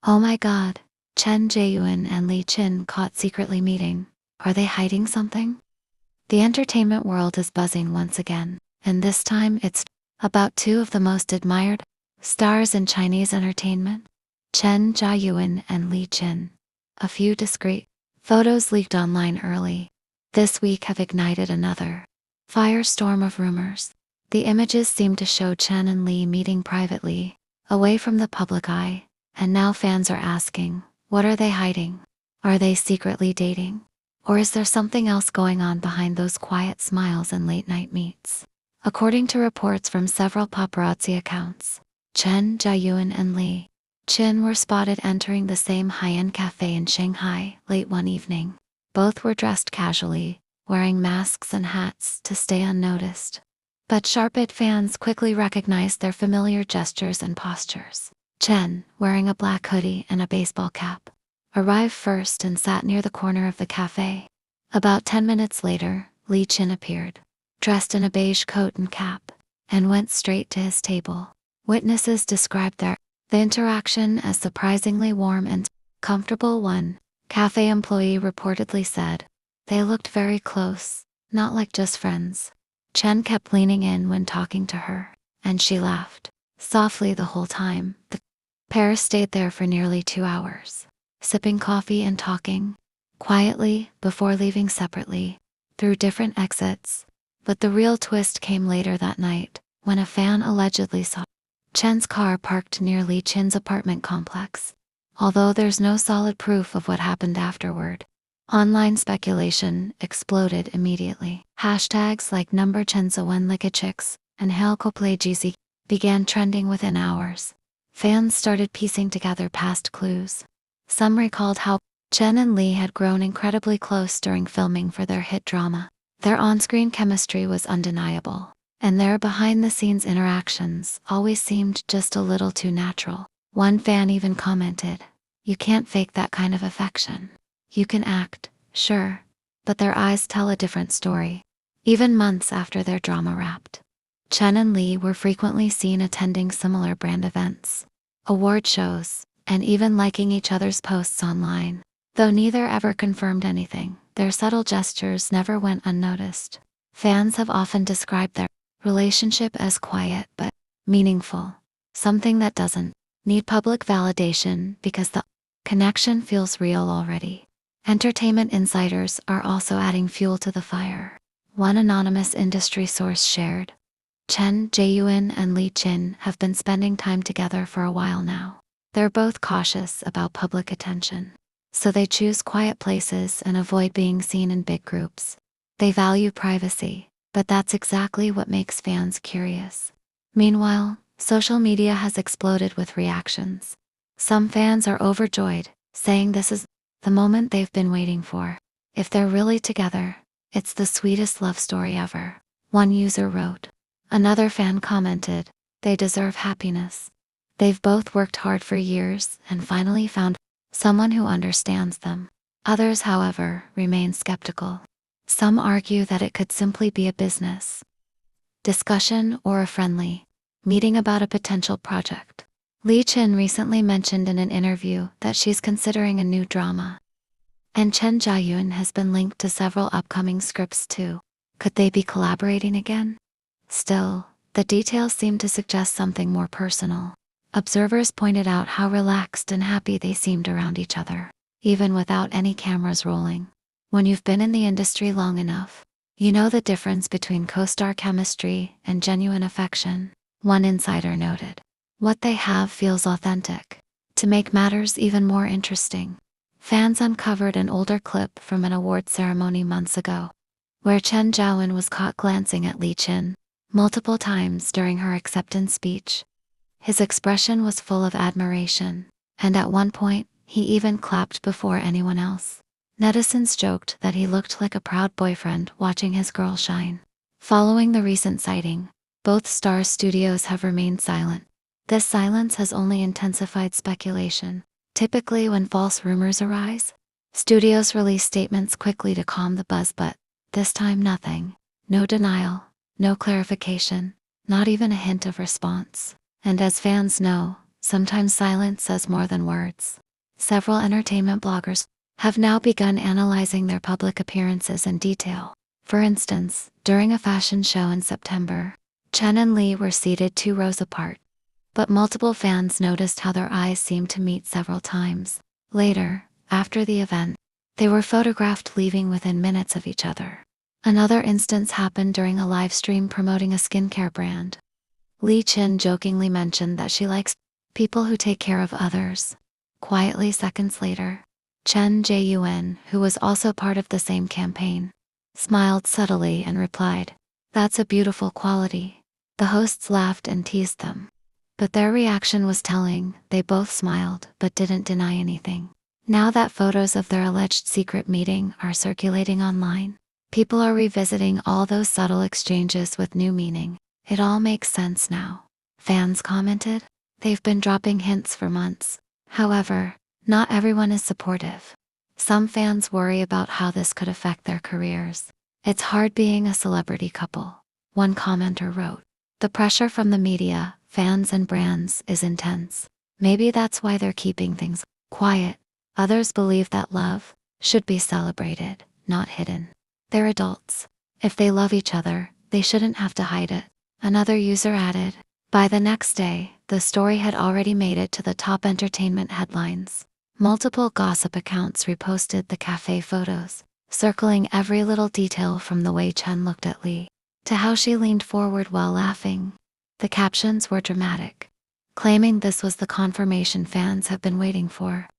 Oh my god, Chen Zheyuan and Li Qin caught secretly meeting. Are they hiding something? The entertainment world is buzzing once again, and this time it's about two of the most admired stars in Chinese entertainment, Chen Zheyuan and Li Qin. A few discreet photos leaked online early this week have ignited another firestorm of rumors. The images seem to show Chen and Li meeting privately, away from the public eye, and now fans are asking, what are they hiding? Are they secretly dating? Or is there something else going on behind those quiet smiles and late-night meets? According to reports from several paparazzi accounts, Chen Zheyuan and Li Qin were spotted entering the same high-end cafe in Shanghai late one evening. Both were dressed casually, wearing masks and hats to stay unnoticed. But sharp-eyed fans quickly recognized their familiar gestures and postures. Chen, wearing a black hoodie and a baseball cap, arrived first and sat near the corner of the cafe. About 10 minutes later, Li Qin appeared, dressed in a beige coat and cap, and went straight to his table. Witnesses described the interaction as surprisingly warm and comfortable. One cafe employee reportedly said, "They looked very close, not like just friends." Chen kept leaning in when talking to her, and she laughed softly the whole time. The pair stayed there for nearly 2 hours, sipping coffee and talking quietly before leaving separately through different exits. But the real twist came later that night, when a fan allegedly saw Chen's car parked near Li Qin's apartment complex. Although there's no solid proof of what happened afterward, online speculation exploded immediately. Hashtags like number chenzheyuan likachicks and hailkoplejisi began trending within hours. Fans started piecing together past clues. Some recalled how Chen and Li had grown incredibly close during filming for their hit drama. Their on-screen chemistry was undeniable, and their behind-the-scenes interactions always seemed just a little too natural. One fan even commented, "You can't fake that kind of affection. You can act, sure, but their eyes tell a different story." Even months after their drama wrapped, Chen and Li were frequently seen attending similar brand events, award shows, and even liking each other's posts online. Though neither ever confirmed anything, their subtle gestures never went unnoticed. Fans have often described their relationship as quiet but meaningful, something that doesn't need public validation because the connection feels real already. Entertainment insiders are also adding fuel to the fire. One anonymous industry source shared, Chen Zheyuan and Li Qin have been spending time together for a while now. They're both cautious about public attention, so they choose quiet places and avoid being seen in big groups. They value privacy, but that's exactly what makes fans curious. Meanwhile, social media has exploded with reactions. Some fans are overjoyed, saying this is the moment they've been waiting for. If they're really together, it's the sweetest love story ever, one user wrote. Another fan commented, "They deserve happiness. They've both worked hard for years and finally found someone who understands them." Others, however, remain skeptical. Some argue that it could simply be a business discussion or a friendly meeting about a potential project. Li Qin recently mentioned in an interview that she's considering a new drama, and Chen Zheyuan has been linked to several upcoming scripts too. Could they be collaborating again? Still, the details seem to suggest something more personal. Observers pointed out how relaxed and happy they seemed around each other, even without any cameras rolling. When you've been in the industry long enough, you know the difference between co-star chemistry and genuine affection, one insider noted. What they have feels authentic. To make matters even more interesting, fans uncovered an older clip from an award ceremony months ago, where Chen Zheyuan was caught glancing at Li Qin multiple times during her acceptance speech. His expression was full of admiration, and at one point, he even clapped before anyone else. Netizens joked that he looked like a proud boyfriend watching his girl shine. Following the recent sighting, both star studios have remained silent. This silence has only intensified speculation. Typically, when false rumors arise, studios release statements quickly to calm the buzz, but this time nothing. No denial, no clarification, not even a hint of response. And as fans know, Sometimes silence says more than words. Several entertainment bloggers have now begun analyzing their public appearances in detail. For instance, during a fashion show in September, Chen and Li were seated 2 rows apart. But multiple fans noticed how their eyes seemed to meet several times. Later, after the event, they were photographed leaving within minutes of each other. Another instance happened during a live stream promoting a skincare brand. Li Chen jokingly mentioned that she likes people who take care of others. Quietly seconds later, Chen Zheyuan, who was also part of the same campaign, smiled subtly and replied, "That's a beautiful quality." The hosts laughed and teased them. But their reaction was telling. They both smiled but didn't deny anything. Now that photos of their alleged secret meeting are circulating online, people are revisiting all those subtle exchanges with new meaning. "It all makes sense now," fans commented. They've been dropping hints for months. However, not everyone is supportive. Some fans worry about how this could affect their careers. "It's hard being a celebrity couple," one commenter wrote. "The pressure from the media, fans and brands is intense. Maybe that's why they're keeping things quiet." Others believe that love should be celebrated, not hidden. They're adults. If they love each other, they shouldn't have to hide it. Another user added. By the next day, the story had already made it to the top entertainment headlines. Multiple gossip accounts reposted the cafe photos, circling every little detail from the way Chen looked at Li to how she leaned forward while laughing. The captions were dramatic, claiming this was the confirmation fans have been waiting for.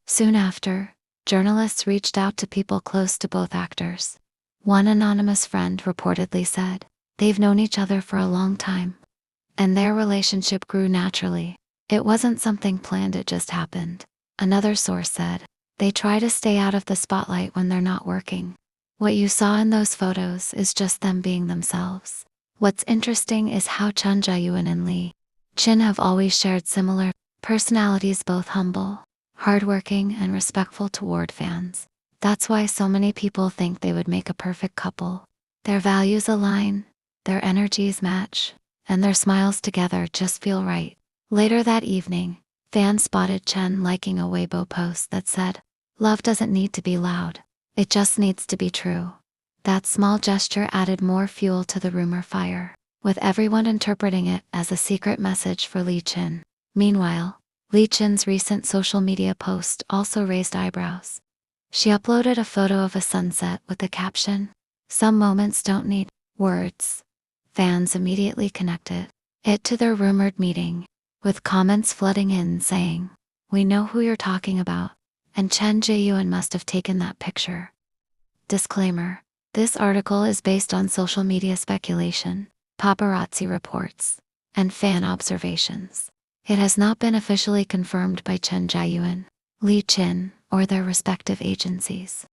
Soon after, journalists reached out to people close to both actors. One anonymous friend reportedly said, "They've known each other for a long time, and their relationship grew naturally. It wasn't something planned, it just happened." Another source said, "They try to stay out of the spotlight when they're not working. What you saw in those photos is just them being themselves." What's interesting is how Chen Zheyuan and Li Chen have always shared similar personalities, both humble, hardworking, and respectful toward fans. That's why so many people think they would make a perfect couple. Their values align, their energies match, and their smiles together just feel right. Later that evening, fans spotted Chen liking a Weibo post that said, "Love doesn't need to be loud. It just needs to be true." That small gesture added more fuel to the rumor fire, with everyone interpreting it as a secret message for Li Chen. Meanwhile, Li Chen's recent social media post also raised eyebrows. She uploaded a photo of a sunset with the caption, "Some moments don't need words." Fans immediately connected it to their rumored meeting, with comments flooding in saying, "We know who you're talking about, and Chen Zheyuan must have taken that picture." Disclaimer: this article is based on social media speculation, paparazzi reports, and fan observations. It has not been officially confirmed by Chen Zheyuan, Li Chen, or their respective agencies.